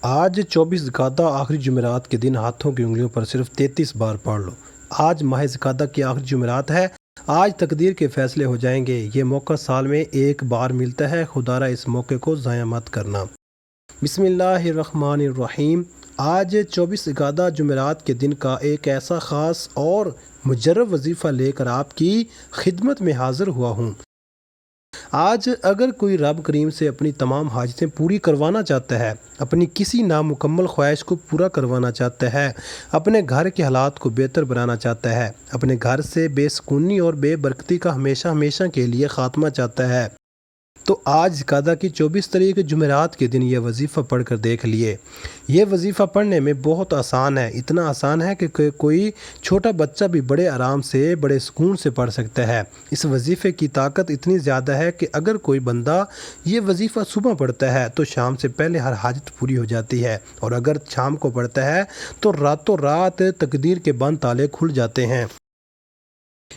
آج 24 ذوالقعدہ آخری جمعرات کے دن ہاتھوں کی انگلیوں پر صرف 33 بار پڑھ لو۔ آج ماہ ذوالقعدہ کی آخری جمعرات ہے۔ آج تقدیر کے فیصلے ہو جائیں گے۔ یہ موقع سال میں ایک بار ملتا ہے، خدارا اس موقع کو ضائع مت کرنا۔ بسم اللہ الرحمن الرحیم۔ آج 24 ذوالقعدہ جمعرات کے دن کا ایک ایسا خاص اور مجرب وظیفہ لے کر آپ کی خدمت میں حاضر ہوا ہوں۔ آج اگر کوئی رب کریم سے اپنی تمام حاجتیں پوری کروانا چاہتا ہے، اپنی کسی نامکمل خواہش کو پورا کروانا چاہتا ہے، اپنے گھر کے حالات کو بہتر بنانا چاہتا ہے، اپنے گھر سے بے سکونی اور بے برکتی کا ہمیشہ ہمیشہ کے لیے خاتمہ چاہتا ہے، تو آج ذوالقعدہ کی 24 تاریخ جمعرات کے دن یہ وظیفہ پڑھ کر دیکھ لیے۔ یہ وظیفہ پڑھنے میں بہت آسان ہے، اتنا آسان ہے کہ کوئی چھوٹا بچہ بھی بڑے آرام سے، بڑے سکون سے پڑھ سکتا ہے۔ اس وظیفے کی طاقت اتنی زیادہ ہے کہ اگر کوئی بندہ یہ وظیفہ صبح پڑھتا ہے تو شام سے پہلے ہر حاجت پوری ہو جاتی ہے، اور اگر شام کو پڑھتا ہے تو راتوں رات تقدیر کے بند تالے کھل جاتے ہیں۔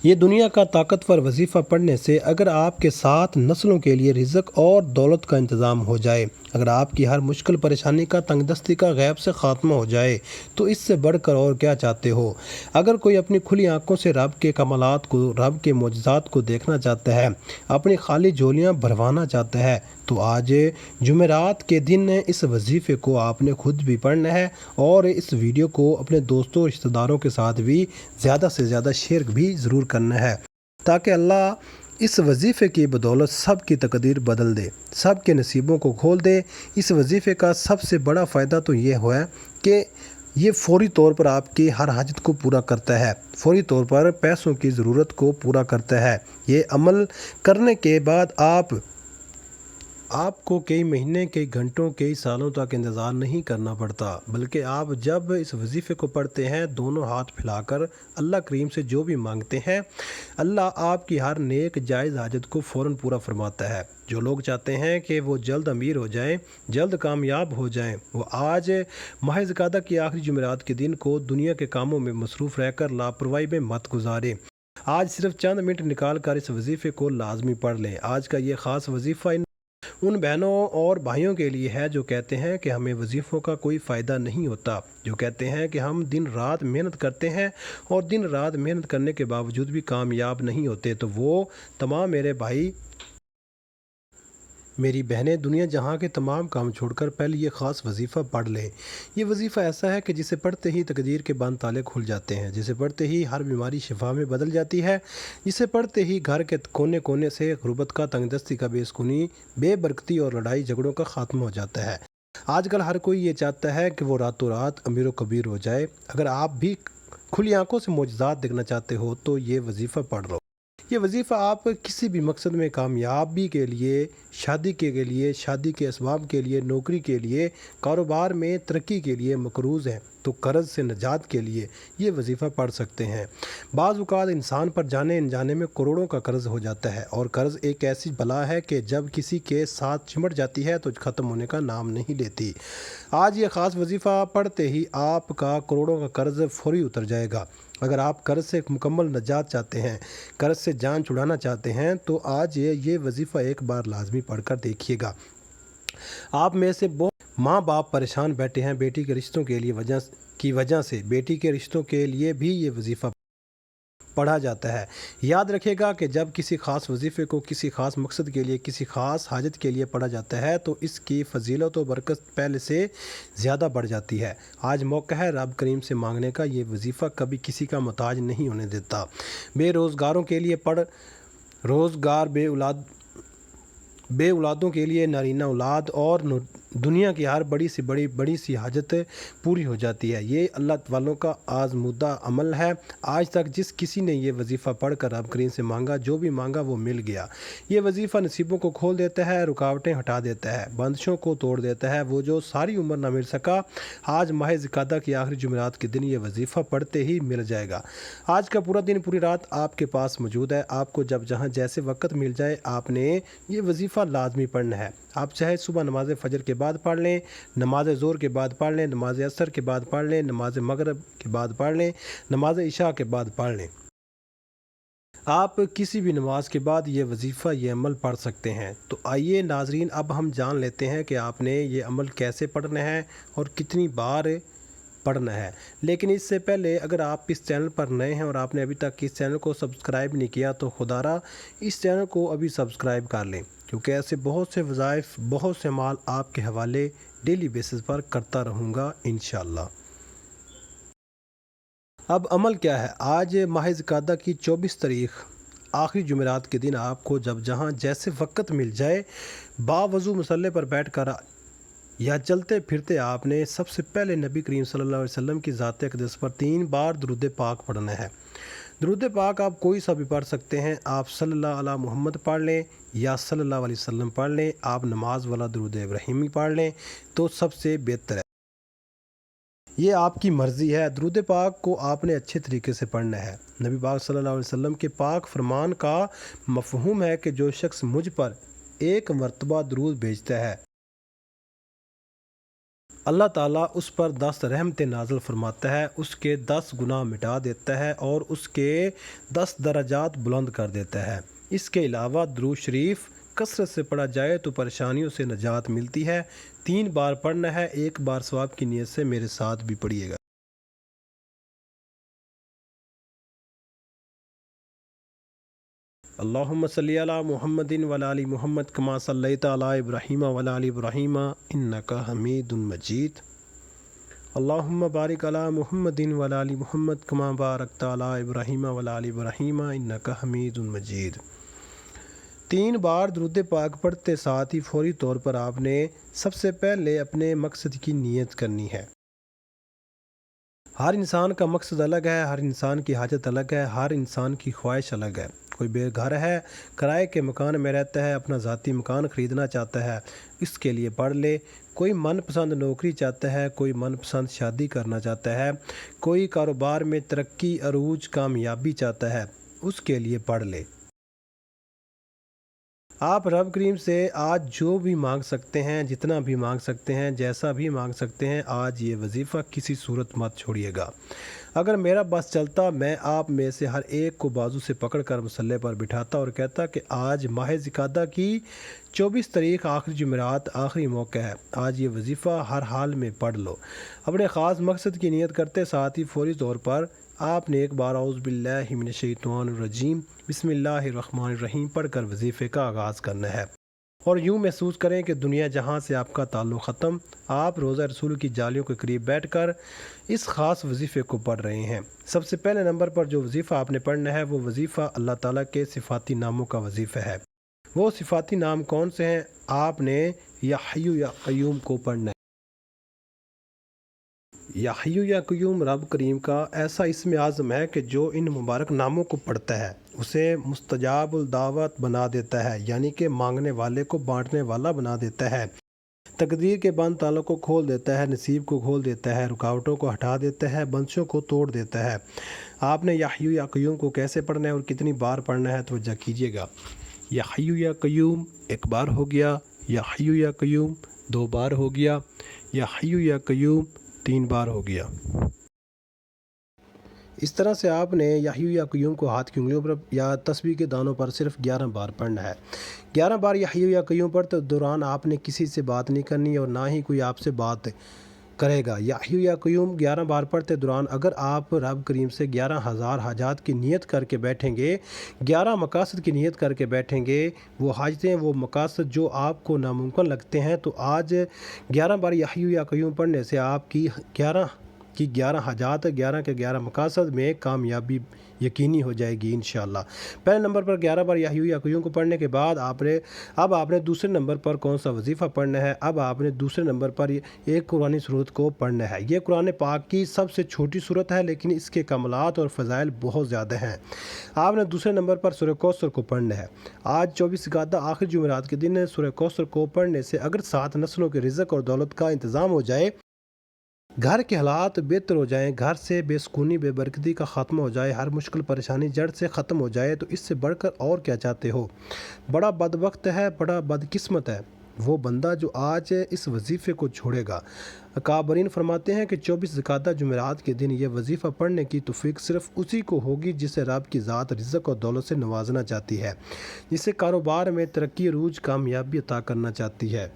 یہ دنیا کا طاقتور وظیفہ پڑھنے سے اگر آپ کے ساتھ نسلوں کے لیے رزق اور دولت کا انتظام ہو جائے، اگر آپ کی ہر مشکل پریشانی کا، تنگ دستی کا غیب سے خاتمہ ہو جائے، تو اس سے بڑھ کر اور کیا چاہتے ہو؟ اگر کوئی اپنی کھلی آنکھوں سے رب کے کمالات کو، رب کے معجزات کو دیکھنا چاہتا ہے، اپنی خالی جھولیاں بھروانا چاہتا ہے، تو آج جمعرات کے دن اس وظیفے کو آپ نے خود بھی پڑھنا ہے، اور اس ویڈیو کو اپنے دوستوں اور رشتہ داروں کے ساتھ بھی زیادہ سے زیادہ شیئر بھی ضرور کرنا ہے، تاکہ اللہ اس وظیفے کی بدولت سب کی تقدیر بدل دے، سب کے نصیبوں کو کھول دے۔ اس وظیفے کا سب سے بڑا فائدہ تو یہ ہوا ہے کہ یہ فوری طور پر آپ کی ہر حاجت کو پورا کرتا ہے، فوری طور پر پیسوں کی ضرورت کو پورا کرتا ہے۔ یہ عمل کرنے کے بعد آپ کو کئی مہینے، کئی گھنٹوں، کئی سالوں تک انتظار نہیں کرنا پڑتا، بلکہ آپ جب اس وظیفے کو پڑھتے ہیں، دونوں ہاتھ پھیلا کر اللہ کریم سے جو بھی مانگتے ہیں، اللہ آپ کی ہر نیک جائز حاجت کو فوراً پورا فرماتا ہے۔ جو لوگ چاہتے ہیں کہ وہ جلد امیر ہو جائیں، جلد کامیاب ہو جائیں، وہ آج ماہ ذوالقعدہ کی آخری جمعرات کے دن کو دنیا کے کاموں میں مصروف رہ کر لاپرواہی میں مت گزاریں۔ آج صرف چند منٹ نکال کر اس وظیفے کو لازمی پڑھ لیں۔ آج کا یہ خاص وظیفہ ان بہنوں اور بھائیوں کے لیے ہے جو کہتے ہیں کہ ہمیں وظیفوں کا کوئی فائدہ نہیں ہوتا، جو کہتے ہیں کہ ہم دن رات محنت کرتے ہیں اور دن رات محنت کرنے کے باوجود بھی کامیاب نہیں ہوتے، تو وہ تمام میرے بھائی، میری بہنیں، دنیا جہاں کے تمام کام چھوڑ کر پہلے یہ خاص وظیفہ پڑھ لیں۔ یہ وظیفہ ایسا ہے کہ جسے پڑھتے ہی تقدیر کے بند تالے کھل جاتے ہیں، جسے پڑھتے ہی ہر بیماری شفا میں بدل جاتی ہے، جسے پڑھتے ہی گھر کے کونے کونے سے غربت کا، تنگ دستی کا، بے سکونی، بے برکتی اور لڑائی جھگڑوں کا خاتمہ ہو جاتا ہے۔ آج کل ہر کوئی یہ چاہتا ہے کہ وہ راتوں رات امیر و کبیر ہو جائے۔ اگر آپ بھی کھلی آنکھوں سے معجزات دیکھنا چاہتے ہو تو یہ وظیفہ پڑھ لو۔ یہ وظیفہ آپ کسی بھی مقصد میں کامیابی کے لیے، شادی کے اسباب کے لیے، نوکری کے لیے، کاروبار میں ترقی کے لیے، مقروض ہیں تو قرض سے نجات کے لیے یہ وظیفہ پڑھ سکتے ہیں۔ بعض اوقات انسان پر جانے انجانے میں کروڑوں کا قرض ہو جاتا ہے، اور قرض ایک ایسی بلا ہے کہ جب کسی کے ساتھ چمٹ جاتی ہے تو ختم ہونے کا نام نہیں لیتی۔ آج یہ خاص وظیفہ پڑھتے ہی آپ کا کروڑوں کا قرض فوری اتر جائے گا۔ اگر آپ قرض سے مکمل نجات چاہتے ہیں، قرض سے جان چھڑانا چاہتے ہیں، تو آج یہ وظیفہ ایک بار لازمی پڑھ کر دیکھیے گا۔ آپ میں سے بہت ماں باپ پریشان بیٹھے ہیں بیٹی کے رشتوں کی وجہ سے، بیٹی کے رشتوں کے لیے بھی یہ وظیفہ پڑھا جاتا ہے۔ یاد رکھے گا کہ جب کسی خاص وظیفے کو کسی خاص مقصد کے لیے، کسی خاص حاجت کے لیے پڑھا جاتا ہے تو اس کی فضیلت و برکت پہلے سے زیادہ بڑھ جاتی ہے۔ آج موقع ہے رب کریم سے مانگنے کا۔ یہ وظیفہ کبھی کسی کا محتاج نہیں ہونے دیتا۔ بے روزگاروں کے لیے پڑھ روزگار، بے اولادوں کے لیے نارینہ اولاد، اور دنیا کی ہر بڑی سی حاجت پوری ہو جاتی ہے۔ یہ اللہ والوں کا آزمودہ عمل ہے۔ آج تک جس کسی نے یہ وظیفہ پڑھ کر رب کریم سے مانگا، جو بھی مانگا وہ مل گیا۔ یہ وظیفہ نصیبوں کو کھول دیتا ہے، رکاوٹیں ہٹا دیتا ہے، بندشوں کو توڑ دیتا ہے۔ وہ جو ساری عمر نہ مل سکا، آج ماہ ذوالقعدہ کی آخری جمعرات کے دن یہ وظیفہ پڑھتے ہی مل جائے گا۔ آج کا پورا دن، پوری رات آپ کے پاس موجود ہے۔ آپ کو جب جہاں جیسے وقت مل جائے، آپ نے یہ وظیفہ لازمی پڑھنا ہے۔ آپ چاہے صبح نماز فجر کے بعد پڑھ لیں، نماز ظہر کے بعد پڑھ لیں، نماز عصر کے بعد پڑھ لیں، نماز مغرب کے بعد پڑھ لیں، نماز عشاء کے بعد پڑھ لیں۔ آپ کسی بھی نماز کے بعد یہ وظیفہ یہ عمل پڑھ سکتے ہیں۔ تو آئیے ناظرین اب ہم جان لیتے ہیں کہ آپ نے یہ عمل کیسے پڑھنا ہے اور کتنی بار پڑھنا ہے۔ لیکن اس سے پہلے اگر آپ اس چینل پر نئے ہیں اور آپ نے ابھی تک اس چینل کو سبسکرائب نہیں کیا تو خدا را اس چینل کو ابھی سبسکرائب کر لیں، کیونکہ ایسے بہت سے وظائف بہت سے مال آپ کے حوالے ڈیلی بیسس پر کرتا رہوں گا انشاءاللہ۔ اب عمل کیا ہے؟ آج ماہ ذوالقعدہ کی 24 تاریخ آخری جمعرات کے دن آپ کو جب جہاں جیسے وقت مل جائے باوضو مصلی پر بیٹھ کر یا چلتے پھرتے آپ نے سب سے پہلے نبی کریم صلی اللہ علیہ وسلم کی ذات اقدس پر 3 بار درود پاک پڑھنا ہے۔ درود پاک آپ کوئی سا بھی پڑھ سکتے ہیں، آپ صلی اللہ علیہ محمد پڑھ لیں یا صلی اللہ علیہ وسلم پڑھ لیں، آپ نماز والا درود ابراہیمی پڑھ لیں تو سب سے بہتر ہے، یہ آپ کی مرضی ہے۔ درود پاک کو آپ نے اچھے طریقے سے پڑھنا ہے۔ نبی پاک صلی اللہ علیہ وسلم کے پاک فرمان کا مفہوم ہے کہ جو شخص مجھ پر 1 مرتبہ درود بھیجتا ہے اللہ تعالیٰ اس پر 10 رحمتیں نازل فرماتا ہے، اس کے 10 گناہ مٹا دیتا ہے اور اس کے 10 درجات بلند کر دیتا ہے۔ اس کے علاوہ درود شریف کثرت سے پڑھا جائے تو پریشانیوں سے نجات ملتی ہے۔ 3 بار پڑھنا ہے، 1 بار ثواب کی نیت سے میرے ساتھ بھی پڑھیے گا۔ اللہم صلی علی محمد وعلی آل محمد کما صلیت علی ابراہیم وعلی آل ابراہیم انک حمید مجید۔ اللہم بارک علی محمد وعلی آل محمد کما بارکت علی ابراہیم وعلی آل ابراہیم انک حمید مجید۔ 3 بار درود پاک پڑھتے ساتھ ہی فوری طور پر آپ نے سب سے پہلے اپنے مقصد کی نیت کرنی ہے۔ ہر انسان کا مقصد الگ ہے، ہر انسان کی حاجت الگ ہے، ہر انسان کی خواہش الگ ہے۔ کوئی بے گھر ہے، کرائے کے مکان میں رہتا ہے، اپنا ذاتی مکان خریدنا چاہتا ہے، اس کے لیے پڑھ لے۔ کوئی من پسند نوکری چاہتا ہے، کوئی من پسند شادی کرنا چاہتا ہے، کوئی کاروبار میں ترقی عروج کامیابی چاہتا ہے، اس کے لیے پڑھ لے۔ آپ رب کریم سے آج جو بھی مانگ سکتے ہیں، جتنا بھی مانگ سکتے ہیں، جیسا بھی مانگ سکتے ہیں، آج یہ وظیفہ کسی صورت مت چھوڑیے گا۔ اگر میرا بس چلتا میں آپ میں سے ہر ایک کو بازو سے پکڑ کر مصلی پر بٹھاتا اور کہتا کہ آج ماہ ذوالقعدہ کی 24 تاریخ آخری جمعرات آخری موقع ہے، آج یہ وظیفہ ہر حال میں پڑھ لو۔ اپنے خاص مقصد کی نیت کرتے ساتھ ہی فوری طور پر آپ نے 1 بار اعوذ باللہ من الشیطان الرجیم بسم اللہ الرحمن الرحیم پڑھ کر وظیفے کا آغاز کرنا ہے، اور یوں محسوس کریں کہ دنیا جہاں سے آپ کا تعلق ختم، آپ روضہ رسول کی جالیوں کے قریب بیٹھ کر اس خاص وظیفے کو پڑھ رہے ہیں۔ سب سے پہلے نمبر پر جو وظیفہ آپ نے پڑھنا ہے وہ وظیفہ اللہ تعالیٰ کے صفاتی ناموں کا وظیفہ ہے۔ وہ صفاتی نام کون سے ہیں؟ آپ نے یا حی یا قیوم کو پڑھنا ہے۔ یا حی یا قیوم رب کریم کا ایسا اسم اعظم ہے کہ جو ان مبارک ناموں کو پڑھتا ہے اسے مستجاب الدعوت بنا دیتا ہے، یعنی کہ مانگنے والے کو بانٹنے والا بنا دیتا ہے، تقدیر کے بند تالوں کو کھول دیتا ہے، نصیب کو کھول دیتا ہے، رکاوٹوں کو ہٹا دیتا ہے، بندشوں کو توڑ دیتا ہے۔ آپ نے یا حی یا قیوم کو کیسے پڑھنا ہے اور کتنی بار پڑھنا ہے توجہ کیجیے گا۔ یا حی یا قیوم 1 بار ہو گیا، یا حی یا قیوم 2 بار ہو گیا، یا حی یا قیوم 3 بار ہو گیا۔ اس طرح سے آپ نے یا حی یا قیوم کو ہاتھ کی انگلیوں پر یا تسبیح کے دانوں پر صرف 11 بار پڑھنا ہے۔ 11 بار یا حی یا قیوم پڑھتے دوران آپ نے کسی سے بات نہیں کرنی اور نہ ہی کوئی آپ سے بات کرے گا۔ یا حی یا قیوم 11 بار پڑھتے دوران اگر آپ رب کریم سے 11,000 حاجات کی نیت کر کے بیٹھیں گے، 11 مقاصد کی نیت کر کے بیٹھیں گے، وہ حاجتیں وہ مقاصد جو آپ کو ناممکن لگتے ہیں، تو آج 11 بار یا حی یا قیوم پڑھنے سے آپ کی 11 حاجات 11 کے 11 مقاصد میں کامیابی یقینی ہو جائے گی انشاءاللہ۔ پہلے نمبر پر 11 بار یا حی یا قیوم کو پڑھنے کے بعد اب آپ نے دوسرے نمبر پر کون سا وظیفہ پڑھنا ہے؟ اب آپ نے دوسرے نمبر پر ایک قرآنی سورت کو پڑھنا ہے۔ یہ قرآن پاک کی سب سے چھوٹی سورت ہے لیکن اس کے کمالات اور فضائل بہت زیادہ ہیں۔ آپ نے دوسرے نمبر پر سورہ کوثر کو پڑھنا ہے۔ آج 24 ذوالقعدہ آخری جمعرات کے دن سورہ کوثر کو پڑھنے سے اگر 7 نسلوں کے رزق اور دولت کا انتظام ہو جائے، گھر کے حالات بہتر ہو جائیں، گھر سے بے سکونی بے برکتی کا خاتمہ ہو جائے، ہر مشکل پریشانی جڑ سے ختم ہو جائے، تو اس سے بڑھ کر اور کیا چاہتے ہو؟ بڑا بدبخت ہے، بڑا بدقسمت ہے وہ بندہ جو آج اس وظیفے کو چھوڑے گا۔ کابرین فرماتے ہیں کہ 24 ذوالقعدہ جمعرات کے دن یہ وظیفہ پڑھنے کی توفیق صرف اسی کو ہوگی جسے رب کی ذات رزق اور دولت سے نوازنا چاہتی ہے، جسے کاروبار میں ترقی عروج کامیابی عطا کرنا چاہتی ہے۔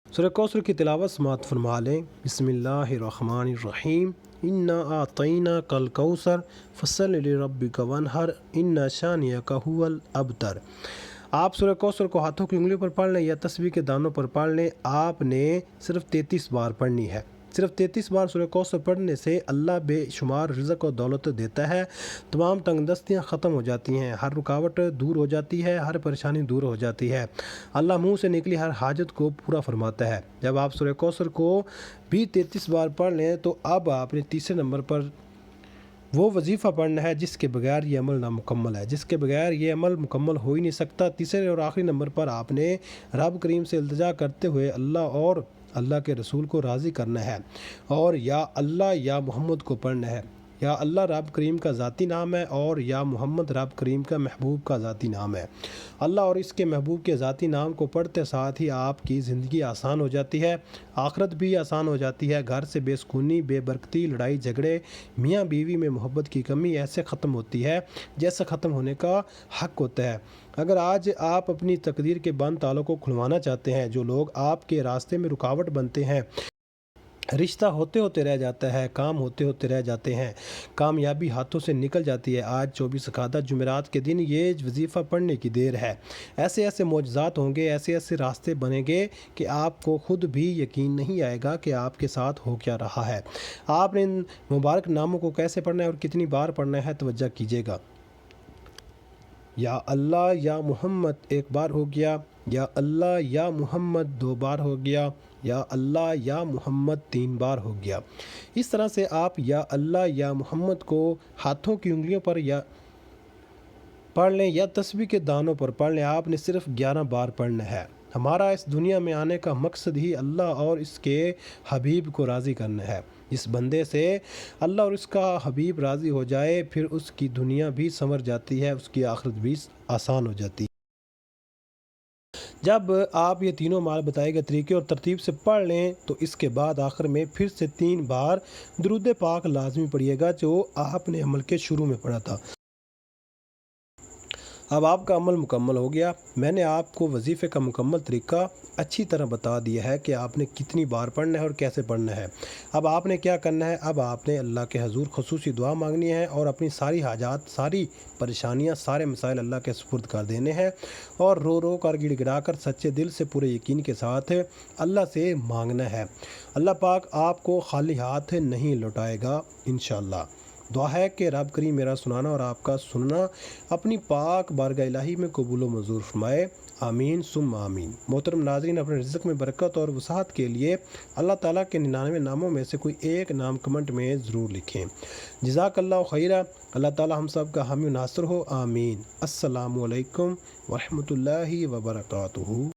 سورہ کوثر کی تلاوت سماعت فرما لیں۔ بسم اللہ الرحمن الرحیم۔ انا اعطیناک الکوثر فصل لربک وانحر ان شانئک ھو الابتر۔ آپ سورہ کوثر کو ہاتھوں کی انگلیوں پر پڑھ لیں یا تسبیح کے دانوں پر پڑھ لیں۔ آپ نے صرف 33 بار پڑھنی ہے۔ صرف 33 بار سورہ کوثر پڑھنے سے اللہ بے شمار رزق اور دولت دیتا ہے، تمام تنگ دستیاں ختم ہو جاتی ہیں، ہر رکاوٹ دور ہو جاتی ہے، ہر پریشانی دور ہو جاتی ہے، اللہ منہ سے نکلی ہر حاجت کو پورا فرماتا ہے۔ جب آپ سورہ کوثر کو بھی 33 بار پڑھ لیں تو اب آپ نے تیسرے نمبر پر وہ وظیفہ پڑھنا ہے جس کے بغیر یہ عمل نامکمل ہے، جس کے بغیر یہ عمل مکمل ہو ہی نہیں سکتا۔ تیسرے اور آخری نمبر پر آپ نے رب کریم سے التجا کرتے ہوئے اللہ اور اللہ کے رسول کو راضی کرنا ہے، اور یا اللہ یا محمد کو پڑھنا ہے۔ یا اللہ رب کریم کا ذاتی نام ہے اور یا محمد رب کریم کا محبوب کا ذاتی نام ہے۔ اللہ اور اس کے محبوب کے ذاتی نام کو پڑھتے ساتھ ہی آپ کی زندگی آسان ہو جاتی ہے، آخرت بھی آسان ہو جاتی ہے، گھر سے بے سکونی، بے برکتی، لڑائی جھگڑے، میاں بیوی میں محبت کی کمی ایسے ختم ہوتی ہے جیسے ختم ہونے کا حق ہوتا ہے۔ اگر آج آپ اپنی تقدیر کے بند تالوں کو کھلوانا چاہتے ہیں، جو لوگ آپ کے راستے میں رکاوٹ بنتے ہیں، رشتہ ہوتے ہوتے رہ جاتا ہے، کام ہوتے ہوتے رہ جاتے ہیں، کامیابی ہاتھوں سے نکل جاتی ہے، آج 24 ذوالقعدہ جمعرات کے دن یہ وظیفہ پڑھنے کی دیر ہے۔ ایسے ایسے معجزات ہوں گے، ایسے ایسے راستے بنیں گے کہ آپ کو خود بھی یقین نہیں آئے گا کہ آپ کے ساتھ ہو کیا رہا ہے۔ آپ نے ان مبارک ناموں کو کیسے پڑھنا ہے اور کتنی بار پڑھنا ہے، توجہ کیجیے گا۔ یا اللہ یا محمد ایک بار ہو گیا، یا اللہ یا محمد 2 بار ہو گیا، یا اللہ یا محمد 3 بار ہو گیا۔ اس طرح سے آپ یا اللہ یا محمد کو ہاتھوں کی انگلیوں پر یا پڑھ لیں یا تسبیح کے دانوں پر پڑھ لیں۔ آپ نے صرف 11 بار پڑھنا ہے۔ ہمارا اس دنیا میں آنے کا مقصد ہی اللہ اور اس کے حبیب کو راضی کرنا ہے۔ اس بندے سے اللہ اور اس کا حبیب راضی ہو جائے، پھر اس کی دنیا بھی سنور جاتی ہے، اس کی آخرت بھی آسان ہو جاتی ہے۔ جب آپ یہ تینوں مال بتائے گئے طریقے اور ترتیب سے پڑھ لیں تو اس کے بعد آخر میں پھر سے 3 بار درود پاک لازمی پڑھیے گا جو آپ نے عمل کے شروع میں پڑھا تھا۔ اب آپ کا عمل مکمل ہو گیا۔ میں نے آپ کو وظیفے کا مکمل طریقہ اچھی طرح بتا دیا ہے کہ آپ نے کتنی بار پڑھنا ہے اور کیسے پڑھنا ہے۔ اب آپ نے کیا کرنا ہے؟ اب آپ نے اللہ کے حضور خصوصی دعا مانگنی ہے اور اپنی ساری حاجات، ساری پریشانیاں، سارے مسائل اللہ کے سپرد کر دینے ہیں، اور رو رو کر گڑ گڑا کر سچے دل سے پورے یقین کے ساتھ اللہ سے مانگنا ہے۔ اللہ پاک آپ کو خالی ہاتھ نہیں لوٹائے گا انشاءاللہ۔ دعا ہے کہ رب کریم میرا سنانا اور آپ کا سننا اپنی پاک بارگاہ الہی میں قبول و منظور فرمائے، آمین ثم آمین۔ محترم ناظرین، اپنے رزق میں برکت اور وسعت کے لیے اللہ تعالیٰ کے 99 ناموں میں سے کوئی ایک نام کمنٹ میں ضرور لکھیں۔ جزاک اللہ خیرہ۔ اللہ تعالیٰ ہم سب کا حامی و ناصر ہو، آمین۔ السلام علیکم ورحمۃ اللہ وبرکاتہ۔